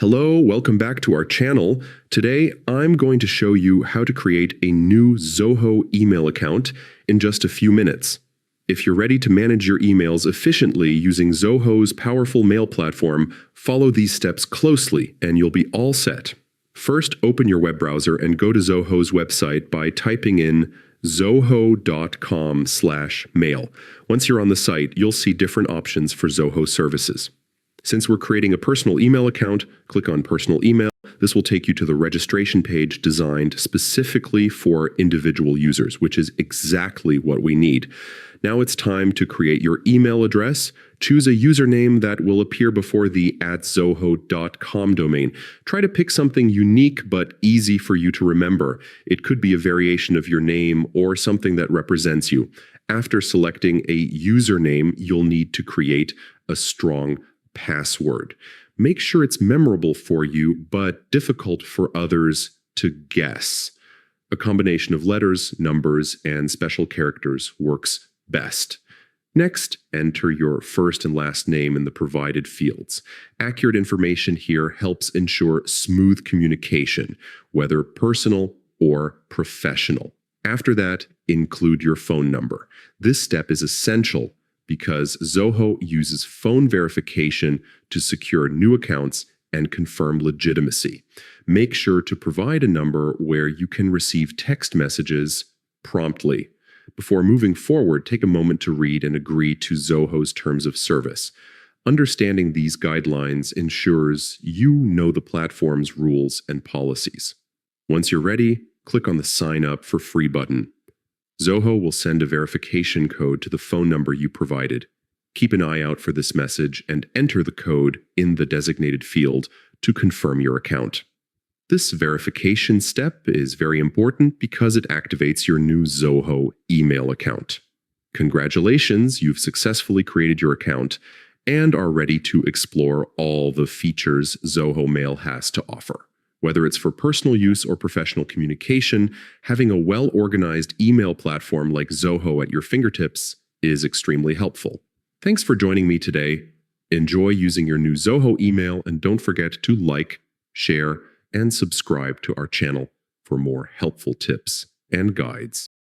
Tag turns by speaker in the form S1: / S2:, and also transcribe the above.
S1: Hello, welcome back to our channel. Today, I'm going to show you how to create a new Zoho email account in just a few minutes. If you're ready to manage your emails efficiently using Zoho's powerful mail platform, follow these steps closely and you'll be all set. First, open your web browser and go to Zoho's website by typing in zoho.com/mail. Once you're on the site, you'll see different options for Zoho services. Since we're creating a personal email account, click on Personal Email. This will take you to the registration page designed specifically for individual users, which is exactly what we need. Now it's time to create your email address. Choose a username that will appear before the @zoho.com domain. Try to pick something unique but easy for you to remember. It could be a variation of your name or something that represents you. After selecting a username, you'll need to create a strong password. Make sure it's memorable for you, but difficult for others to guess. A combination of letters, numbers, and special characters works best. Next, enter your first and last name in the provided fields. Accurate information here helps ensure smooth communication, whether personal or professional. After that, include your phone number. This step is essential because Zoho uses phone verification to secure new accounts and confirm legitimacy. Make sure to provide a number where you can receive text messages promptly. Before moving forward, take a moment to read and agree to Zoho's terms of service. Understanding these guidelines ensures you know the platform's rules and policies. Once you're ready, click on the Sign Up for Free button. Zoho will send a verification code to the phone number you provided. Keep an eye out for this message and enter the code in the designated field to confirm your account. This verification step is very important because it activates your new Zoho email account. Congratulations, you've successfully created your account and are ready to explore all the features Zoho Mail has to offer. Whether it's for personal use or professional communication, having a well-organized email platform like Zoho at your fingertips is extremely helpful. Thanks for joining me today. Enjoy using your new Zoho email and don't forget to like, share, and subscribe to our channel for more helpful tips and guides.